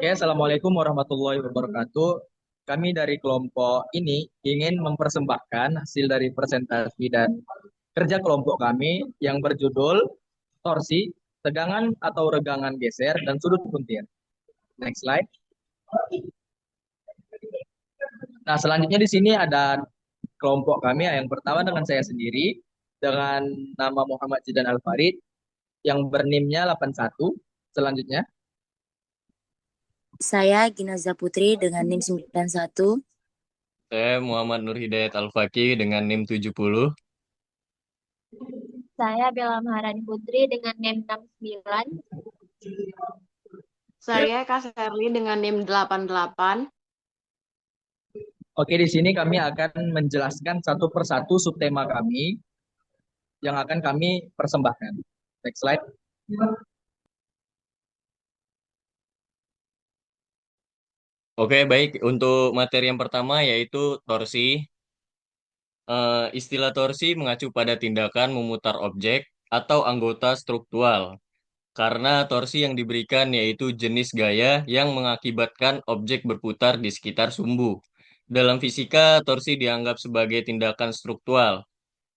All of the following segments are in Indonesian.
Oke, Assalamualaikum warahmatullahi wabarakatuh. Kami dari kelompok ini ingin mempersembahkan hasil dari presentasi dan kerja kelompok kami yang berjudul torsi, tegangan atau regangan geser, dan sudut puntir. Next slide. Nah, selanjutnya di sini ada kelompok kami yang pertama dengan saya sendiri dengan nama Muhammad Zidan Al-Farid yang bernimnya 81. Selanjutnya, Saya Ginaza Putri dengan NIM 91. Saya Muhammad Nur Hidayat Al-Fakih dengan NIM 70. Saya Bella Maharani Putri dengan NIM 69. Saya Kak Serli dengan NIM 88. oke, di sini kami akan menjelaskan satu persatu subtema kami yang akan kami persembahkan. Next slide. Oke, baik. Untuk materi yang pertama yaitu torsi. Istilah torsi mengacu pada tindakan memutar objek atau anggota struktural. Karena torsi yang diberikan yaitu jenis gaya yang mengakibatkan objek berputar di sekitar sumbu. Dalam fisika, torsi dianggap sebagai tindakan struktural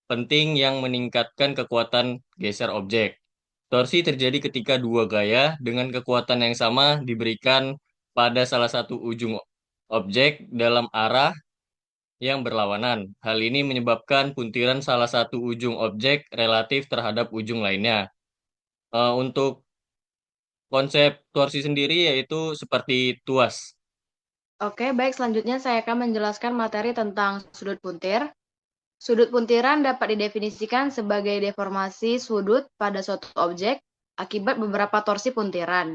penting yang meningkatkan kekuatan geser objek. Torsi terjadi ketika dua gaya dengan kekuatan yang sama diberikan pada salah satu ujung objek dalam arah yang berlawanan. Hal ini menyebabkan puntiran salah satu ujung objek relatif terhadap ujung lainnya. Untuk konsep torsi sendiri yaitu seperti tuas. Oke, baik. Selanjutnya saya akan menjelaskan materi tentang sudut puntir. Sudut puntiran dapat didefinisikan sebagai deformasi sudut pada suatu objek akibat beberapa torsi puntiran.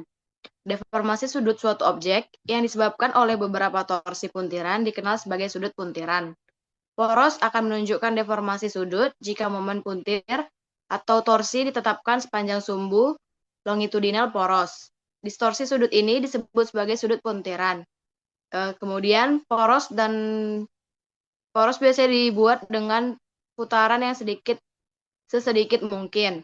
Deformasi sudut suatu objek yang disebabkan oleh beberapa torsi puntiran dikenal sebagai sudut puntiran. Poros akan menunjukkan deformasi sudut jika momen puntir atau torsi ditetapkan sepanjang sumbu longitudinal poros. Distorsi sudut ini disebut sebagai sudut puntiran. Kemudian poros biasanya dibuat dengan putaran yang sesedikit mungkin.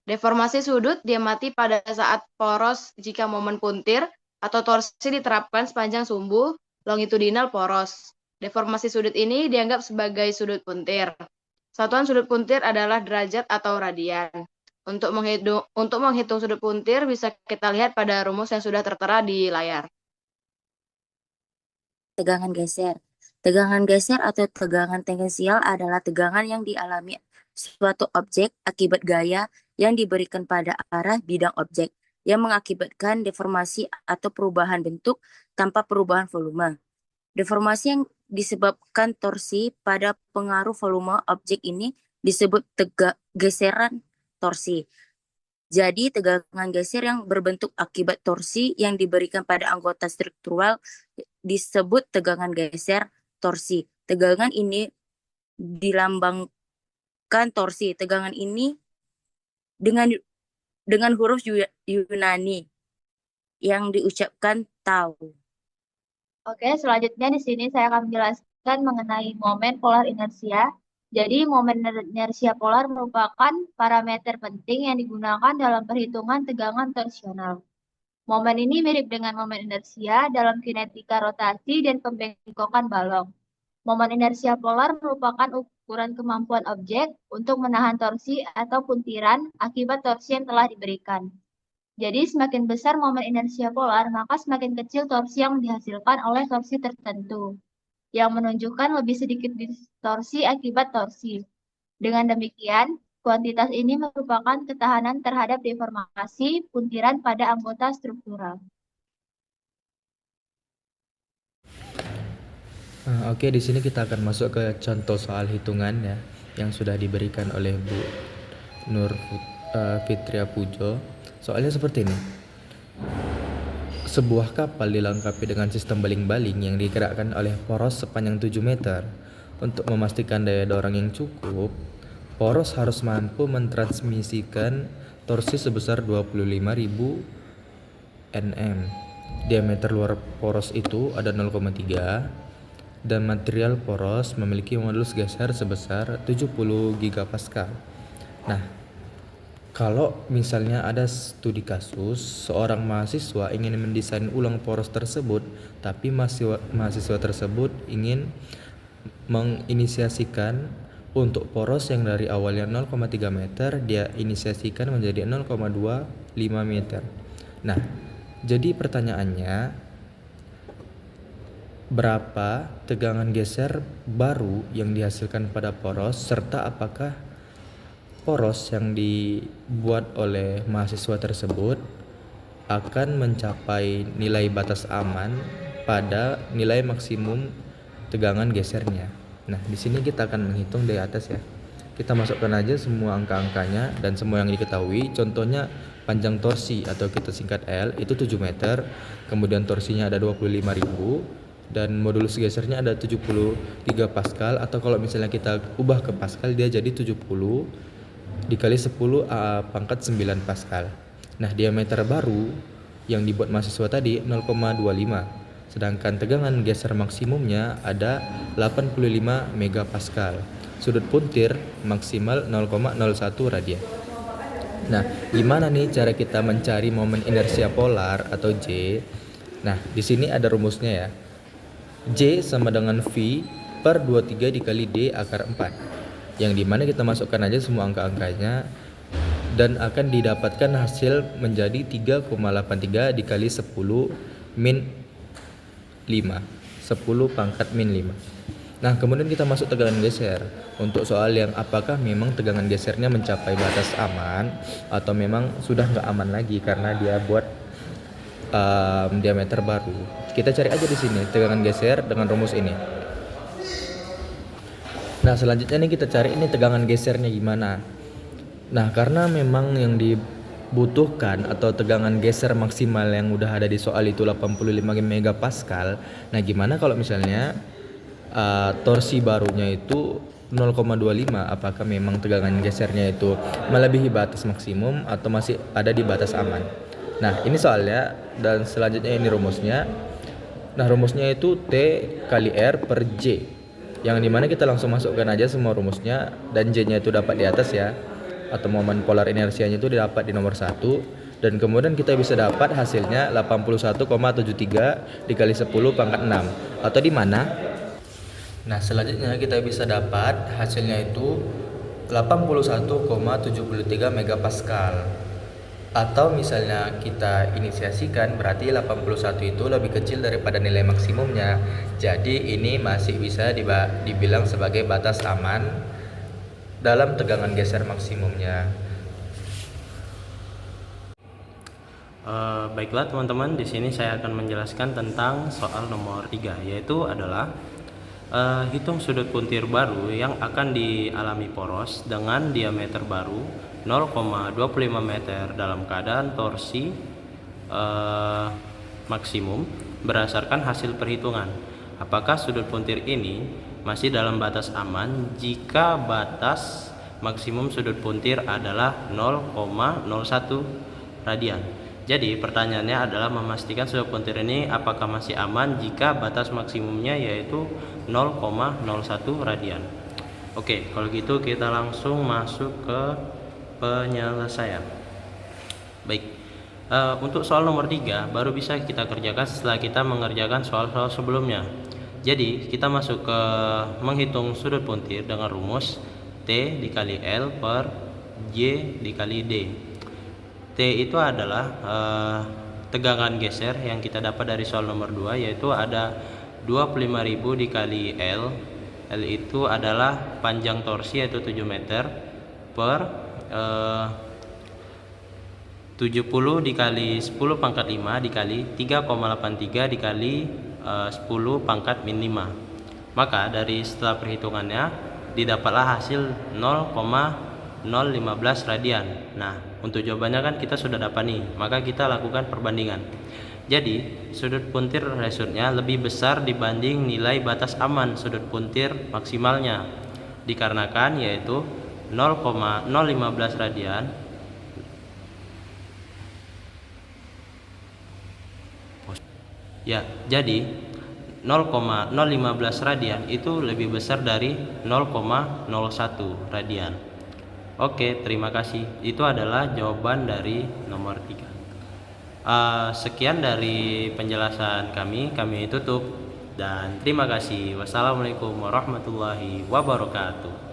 Deformasi sudut diamati pada saat poros jika momen puntir atau torsi diterapkan sepanjang sumbu longitudinal poros. Deformasi sudut ini dianggap sebagai sudut puntir. Satuan sudut puntir adalah derajat atau radian. Untuk menghitung sudut puntir bisa kita lihat pada rumus yang sudah tertera di layar. Tegangan geser. Tegangan geser atau tegangan tangensial adalah tegangan yang dialami suatu objek akibat gaya yang diberikan pada arah bidang objek yang mengakibatkan deformasi atau perubahan bentuk tanpa perubahan volume. Deformasi yang disebabkan torsi pada pengaruh volume objek ini disebut geseran torsi. Jadi, tegangan geser yang berbentuk akibat torsi yang diberikan pada anggota struktural disebut tegangan geser torsi. Tegangan ini dilambangkan torsi. Tegangan ini dengan huruf Yunani yang diucapkan tau. Oke, selanjutnya di sini saya akan menjelaskan mengenai momen polar inersia. Jadi, momen inersia polar merupakan parameter penting yang digunakan dalam perhitungan tegangan torsional. Momen ini mirip dengan momen inersia dalam kinetika rotasi dan pembengkokan balok. Momen inersia polar merupakan ukuran kemampuan objek untuk menahan torsi atau puntiran akibat torsi yang telah diberikan. Jadi, semakin besar momen inersia polar, maka semakin kecil torsi yang dihasilkan oleh torsi tertentu, yang menunjukkan lebih sedikit distorsi akibat torsi. Dengan demikian, kuantitas ini merupakan ketahanan terhadap deformasi puntiran pada anggota struktural. Oke, di sini kita akan masuk ke contoh soal hitungan ya, yang sudah diberikan oleh Bu Nur Fitria Pujo. Soalnya seperti ini. Sebuah kapal dilengkapi dengan sistem baling-baling yang digerakkan oleh poros sepanjang 7 meter. Untuk memastikan daya dorong yang cukup, poros harus mampu mentransmisikan torsi sebesar 25.000 Nm. Diameter luar poros itu ada 0,3 dan material poros memiliki modulus geser sebesar 70 gigapascal. Nah, Kalau misalnya ada studi kasus, seorang mahasiswa ingin mendesain ulang poros tersebut, tapi mahasiswa tersebut ingin menginisiasikan untuk poros yang dari awalnya 0,3 meter, dia inisiasikan menjadi 0,25 meter. Nah, jadi pertanyaannya, berapa tegangan geser baru yang dihasilkan pada poros, serta apakah poros yang dibuat oleh mahasiswa tersebut akan mencapai nilai batas aman pada nilai maksimum tegangan gesernya. Nah, di sini kita akan menghitung dari atas ya. Kita masukkan aja semua angka-angkanya dan semua yang diketahui. Contohnya panjang torsi atau kita singkat L itu 7 meter, kemudian torsinya ada 25.000 dan modulus gesernya ada 73 Pascal, atau kalau misalnya kita ubah ke Pascal dia jadi 70 dikali 10 pangkat 9 Pascal. Nah, diameter baru yang dibuat mahasiswa tadi 0,25. Sedangkan tegangan geser maksimumnya ada 85 megapascal. Sudut puntir maksimal 0,01 radian. Nah, gimana nih cara kita mencari momen inersia polar atau J? Nah, di sini ada rumusnya ya. J sama dengan V per 23 dikali D akar 4. Yang dimana kita masukkan aja semua angka-angkanya dan akan didapatkan hasil menjadi 3,83 dikali 10 min 5, 10 pangkat min 5. Nah, kemudian kita masuk tegangan geser. Untuk soal yang apakah memang tegangan gesernya mencapai batas aman atau memang sudah nggak aman lagi karena dia buat diameter baru. Kita cari aja di sini tegangan geser dengan rumus ini. Nah, selanjutnya nih kita cari ini tegangan gesernya gimana. Nah, karena memang yang dibutuhkan atau tegangan geser maksimal yang udah ada di soal itu 85 megapascal. Nah, gimana kalau misalnya torsi barunya itu 0,25, apakah memang tegangan gesernya itu melebihi batas maksimum atau masih ada di batas aman. Nah, ini soalnya dan selanjutnya ini rumusnya. Nah, rumusnya itu T kali R per J. Yang dimana kita langsung masukkan aja semua rumusnya dan J-nya itu dapat di atas ya, atau momen polar inersianya itu didapat di nomor 1, dan kemudian kita bisa dapat hasilnya 81,73 dikali 10 pangkat 6, atau di mana? Nah, selanjutnya kita bisa dapat hasilnya itu 81,73 megapascal. Atau misalnya kita inisiasikan berarti 81 itu lebih kecil daripada nilai maksimumnya. Jadi ini masih bisa dibilang sebagai batas aman dalam tegangan geser maksimumnya. Baiklah teman-teman, di sini saya akan menjelaskan tentang soal nomor 3, yaitu adalah hitung sudut puntir baru yang akan dialami poros dengan diameter baru 0,25 meter dalam keadaan torsi maksimum berdasarkan hasil perhitungan. Apakah sudut puntir ini masih dalam batas aman jika batas maksimum sudut puntir adalah 0,01 radian. Jadi pertanyaannya adalah memastikan sudut puntir ini apakah masih aman jika batas maksimumnya yaitu 0,01 radian. Oke, kalau gitu kita langsung masuk ke penyelesaian. Baik, untuk soal nomor 3 baru bisa kita kerjakan setelah kita mengerjakan soal-soal sebelumnya. Jadi kita masuk ke menghitung sudut puntir dengan rumus T dikali L per J dikali D. T itu adalah tegangan geser yang kita dapat dari soal nomor 2, yaitu ada 25.000 dikali L. L itu adalah panjang torsi yaitu 7 meter per 70 dikali 10 pangkat 5 dikali 3,83 dikali 10 pangkat min 5. Maka dari setelah perhitungannya didapatlah hasil 0,015 radian. Nah, untuk jawabannya kan kita sudah dapat nih, maka kita lakukan perbandingan. Jadi sudut puntir resultnya lebih besar dibanding nilai batas aman sudut puntir maksimalnya, dikarenakan yaitu 0,015 radian ya, jadi 0,015 radian itu lebih besar dari 0,01 radian. Oke, terima kasih. Itu adalah jawaban dari nomor 3. Sekian dari penjelasan kami tutup dan terima kasih. Wassalamualaikum warahmatullahi wabarakatuh.